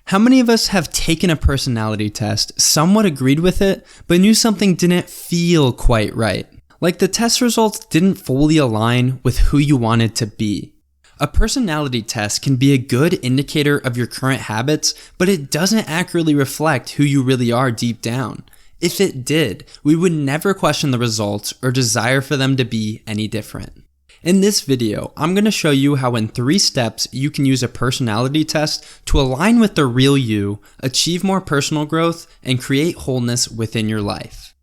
How many of us have taken a personality test, somewhat agreed with it, but knew something didn't feel quite right? Like the test results didn't fully align with who you wanted to be. A personality test can be a good indicator of your current habits, but it doesn't accurately reflect who you really are deep down. If it did, we would never question the results or desire for them to be any different. In this video, I'm going to show you how in 3 steps you can use a personality test to align with the real you, achieve more personal growth, and create wholeness within your life.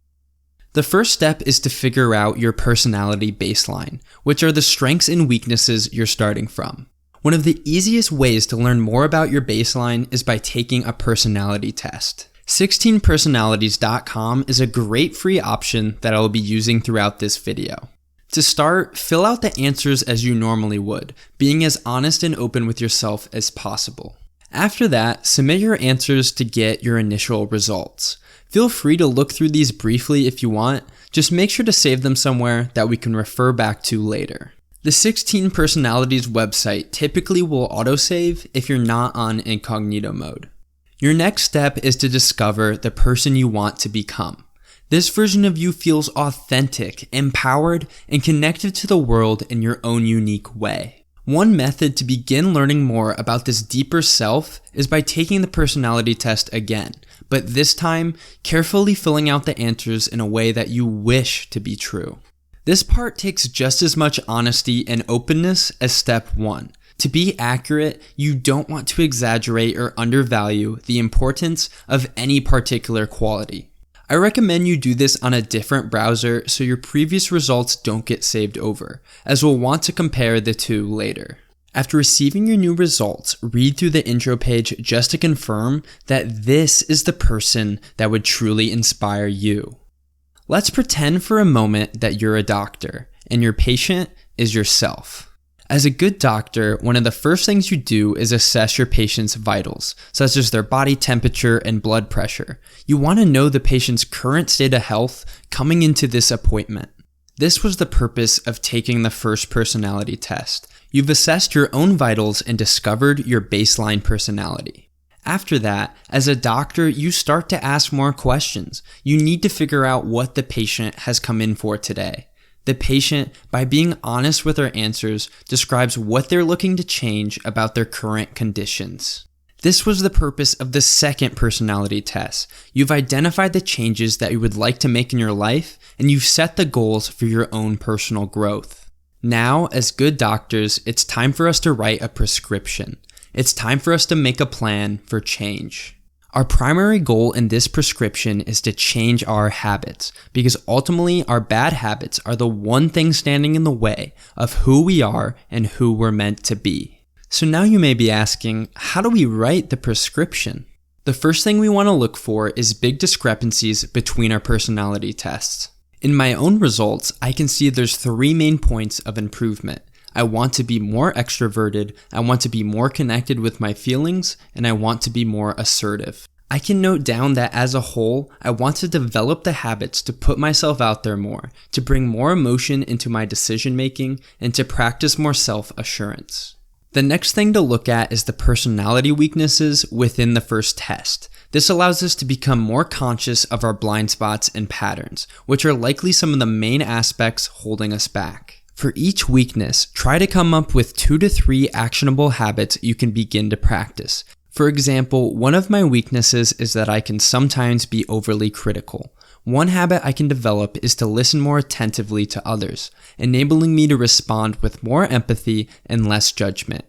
The first step is to figure out your personality baseline, which are the strengths and weaknesses you're starting from. One of the easiest ways to learn more about your baseline is by taking a personality test. 16personalities.com is a great free option that I will be using throughout this video. To start, fill out the answers as you normally would, being as honest and open with yourself as possible. After that, submit your answers to get your initial results. Feel free to look through these briefly if you want, just make sure to save them somewhere that we can refer back to later. The 16 Personalities website typically will autosave if you're not on incognito mode. Your next step is to discover the person you want to become. This version of you feels authentic, empowered, and connected to the world in your own unique way. One method to begin learning more about this deeper self is by taking the personality test again, but this time, carefully filling out the answers in a way that you wish to be true. This part takes just as much honesty and openness as step 1. To be accurate, you don't want to exaggerate or undervalue the importance of any particular quality. I recommend you do this on a different browser so your previous results don't get saved over, as we'll want to compare the two later. After receiving your new results, read through the intro page just to confirm that this is the person that would truly inspire you. Let's pretend for a moment that you're a doctor, and your patient is yourself. As a good doctor, one of the first things you do is assess your patient's vitals, such as their body temperature and blood pressure. You want to know the patient's current state of health coming into this appointment. This was the purpose of taking the first personality test. You've assessed your own vitals and discovered your baseline personality. After that, as a doctor, you start to ask more questions. You need to figure out what the patient has come in for today. The patient, by being honest with their answers, describes what they're looking to change about their current conditions. This was the purpose of the second personality test. You've identified the changes that you would like to make in your life, and you've set the goals for your own personal growth. Now, as good doctors, it's time for us to write a prescription. It's time for us to make a plan for change. Our primary goal in this prescription is to change our habits, because ultimately our bad habits are the one thing standing in the way of who we are and who we're meant to be. So now you may be asking, how do we write the prescription? The first thing we want to look for is big discrepancies between our personality tests. In my own results, I can see there's 3 main points of improvement. I want to be more extroverted, I want to be more connected with my feelings, and I want to be more assertive. I can note down that as a whole, I want to develop the habits to put myself out there more, to bring more emotion into my decision making, and to practice more self-assurance. The next thing to look at is the personality weaknesses within the first test. This allows us to become more conscious of our blind spots and patterns, which are likely some of the main aspects holding us back. For each weakness, try to come up with 2 to 3 actionable habits you can begin to practice. For example, one of my weaknesses is that I can sometimes be overly critical. One habit I can develop is to listen more attentively to others, enabling me to respond with more empathy and less judgment.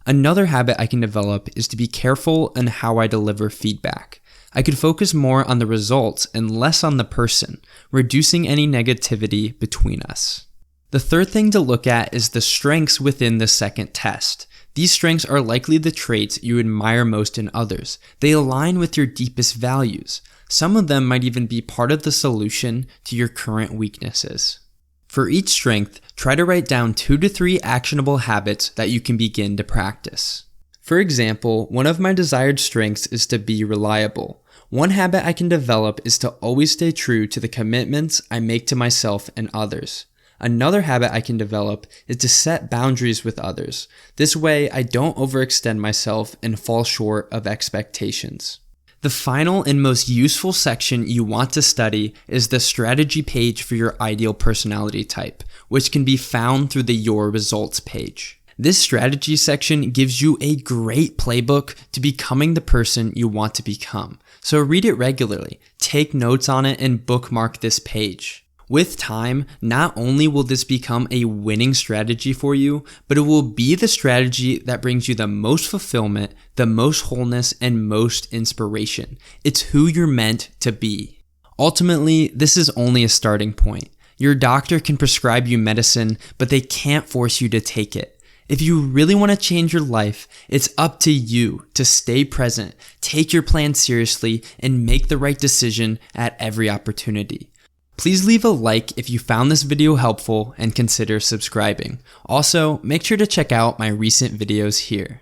Another habit I can develop is to be careful in how I deliver feedback. I could focus more on the results and less on the person, reducing any negativity between us. The third thing to look at is the strengths within the second test. These strengths are likely the traits you admire most in others. They align with your deepest values. Some of them might even be part of the solution to your current weaknesses. For each strength, try to write down 2 to 3 actionable habits that you can begin to practice. For example, one of my desired strengths is to be reliable. One habit I can develop is to always stay true to the commitments I make to myself and others. Another habit I can develop is to set boundaries with others. This way, I don't overextend myself and fall short of expectations. The final and most useful section you want to study is the strategy page for your ideal personality type, which can be found through the Your Results page. This strategy section gives you a great playbook to becoming the person you want to become. So read it regularly, take notes on it, and bookmark this page. With time, not only will this become a winning strategy for you, but it will be the strategy that brings you the most fulfillment, the most wholeness, and most inspiration. It's who you're meant to be. Ultimately, this is only a starting point. Your doctor can prescribe you medicine, but they can't force you to take it. If you really want to change your life, it's up to you to stay present, take your plan seriously, and make the right decision at every opportunity. Please leave a like if you found this video helpful and consider subscribing. Also, make sure to check out my recent videos here.